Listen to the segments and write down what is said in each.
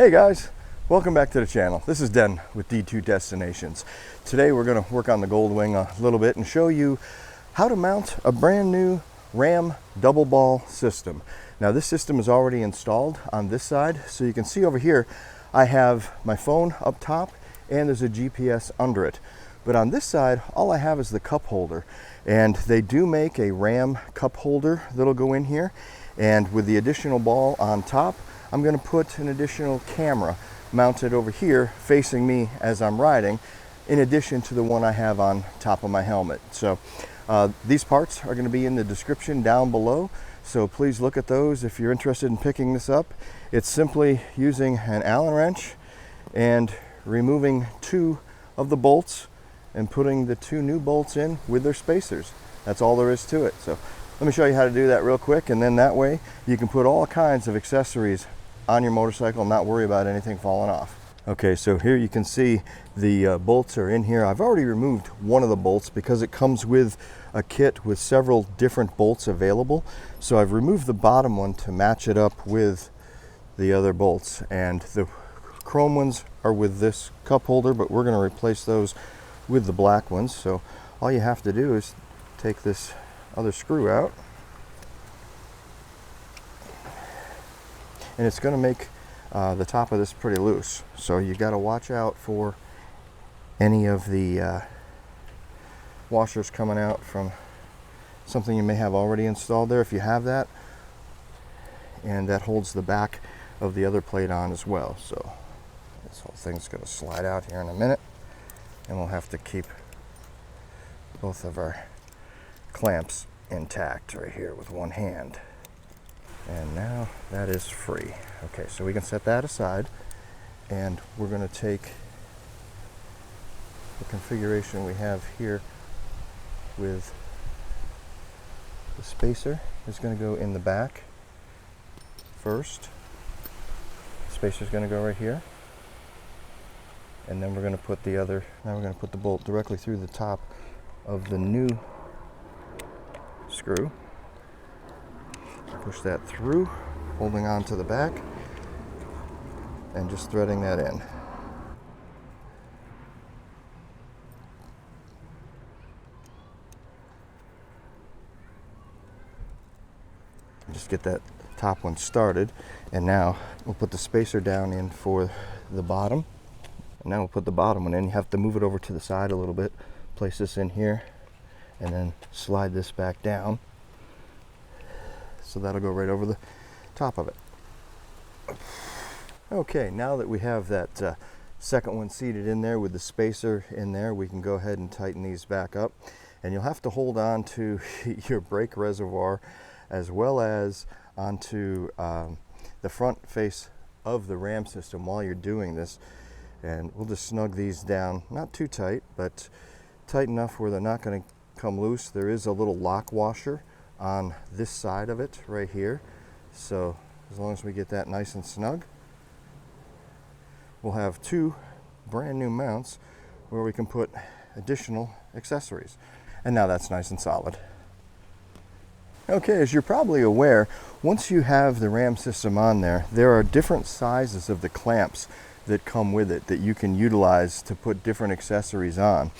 Hey guys, welcome back to the channel. This is Den with D2 Destinations. Today we're going to work on the Goldwing a little bit and show you how to mount a brand new RAM double ball system. Now this system is already installed on this side, so you can see over here I have my phone up top and there's a GPS under it. But on this side, all I have is the cup holder, and they do make a RAM cup holder that'll go in here, and with the additional ball on top, I'm going to put an additional camera mounted over here facing me as I'm riding, in addition to the one I have on top of my helmet. So these parts are going to be in the description down below, so please look at those if you're interested in picking this up. It's simply using an Allen wrench and removing two of the bolts and putting the two new bolts in with their spacers. That's all there is to it. So let me show you how to do that real quick, and then that way you can put all kinds of accessories on your motorcycle and not worry about anything falling off. Okay, so here you can see the bolts are in here. I've already removed one of the bolts because it comes with a kit with several different bolts available. So I've removed the bottom one to match it up with the other bolts, and the chrome ones are with this cup holder, but we're going to replace those with the black ones. So all you have to do is take this other screw out, and it's going to make the top of this pretty loose, so you got to watch out for any of the washers coming out from something you may have already installed there, if you have that, and that holds the back of the other plate on as well. So this whole thing's going to slide out here in a minute, and we'll have to keep both of our clamps intact right here with one hand. And now that is free. Okay, so we can set that aside, and we're going to take the configuration we have here with the spacer. Is going to go in the back first. The spacer is going to go right here, and then we're going to put the other, now we're going to put the bolt directly through the top of the new screw. Push that through, holding on to the back and just threading that in. Just get that top one started, and now we'll put the spacer down in for the bottom. And now we'll put the bottom one in. You have to move it over to the side a little bit, place this in here, and then slide this back down. So that'll go right over the top of it. Okay, now that we have that second one seated in there with the spacer in there, we can go ahead and tighten these back up. And you'll have to hold on to your brake reservoir as well as onto the front face of the RAM system while you're doing this. And we'll just snug these down, not too tight, but tight enough where they're not going to come loose. There is a little lock washer on this side of it right here, so as long as we get that nice and snug, we'll have two brand new mounts where we can put additional accessories. And now that's nice and solid. Okay, as you're probably aware, once you have the RAM system on there, there are different sizes of the clamps that come with it that you can utilize to put different accessories on.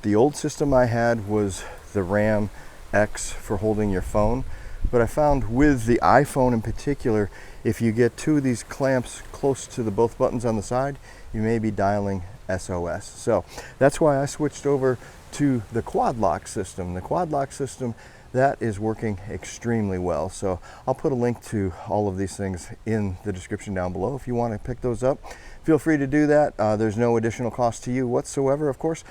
The old system I had was the RAM X for holding your phone, but I found with the iPhone in particular, if you get two of these clamps close to the both buttons on the side, you may be dialing SOS. So that's why I switched over to the quad lock system. The quad lock system, that is working extremely well. So I'll put a link to all of these things in the description down below. If you want to pick those up, feel free to do that. There's no additional cost to you whatsoever, of course.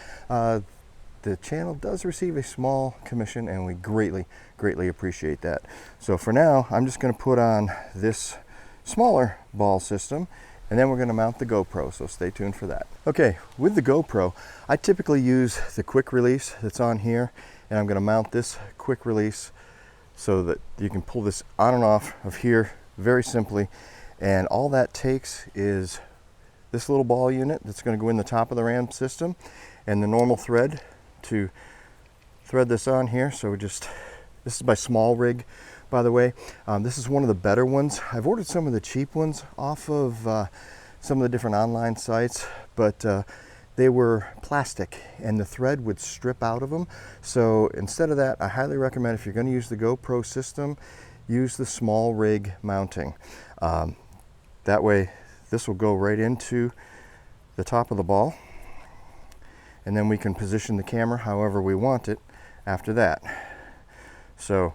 The channel does receive a small commission, and we greatly appreciate that. So for now, I'm just going to put on this smaller ball system, and then we're going to mount the GoPro, so stay tuned for that. Okay, with the GoPro, I typically use the quick release that's on here, and I'm going to mount this quick release so that you can pull this on and off of here very simply. And all that takes is this little ball unit that's going to go in the top of the RAM system, and the normal thread to thread this on here. So this is my small rig by the way. This is one of the better ones. I've ordered some of the cheap ones off of some of the different online sites, but they were plastic and the thread would strip out of them. So instead of that, I highly recommend, if you're going to use the GoPro system, use the small rig mounting. That way this will go right into the top of the ball, and then we can position the camera however we want it after that. So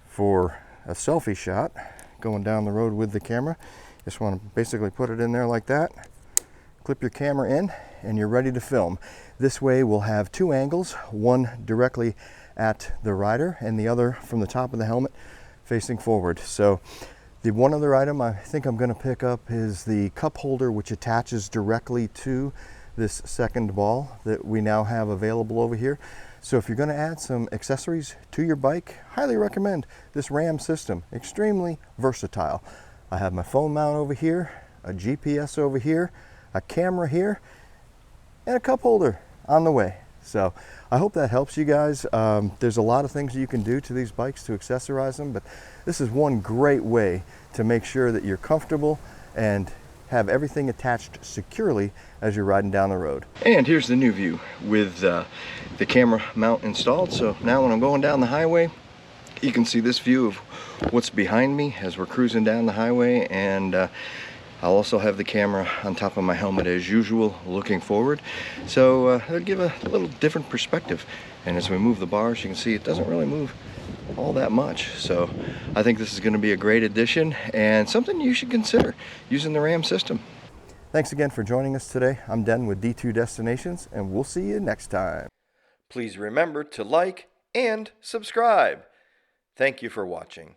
for a selfie shot going down the road with the camera, just want to basically put it in there like that, clip your camera in, and you're ready to film. This way we'll have two angles, one directly at the rider and the other from the top of the helmet facing forward. So the one other item I think I'm going to pick up is the cup holder, which attaches directly to this second ball that we now have available over here. So if you're going to add some accessories to your bike, highly recommend this Ram system. Extremely versatile. I have my phone mount over here, a GPS over here, a camera here, and a cup holder on the way. So I hope that helps you guys. There's a lot of things you can do to these bikes to accessorize them, but this is one great way to make sure that you're comfortable and have everything attached securely as you're riding down the road. And here's the new view with the camera mount installed. So now when I'm going down the highway, you can see this view of what's behind me as we're cruising down the highway, and I'll also have the camera on top of my helmet as usual, looking forward. So it'll give a little different perspective. And as we move the bars, you can see it doesn't really move all that much. So I think this is going to be a great addition and something you should consider using the Ram system. Thanks again for joining us today. I'm Den with D2 Destinations, and we'll see you next time. Please remember to like and subscribe. Thank you for watching.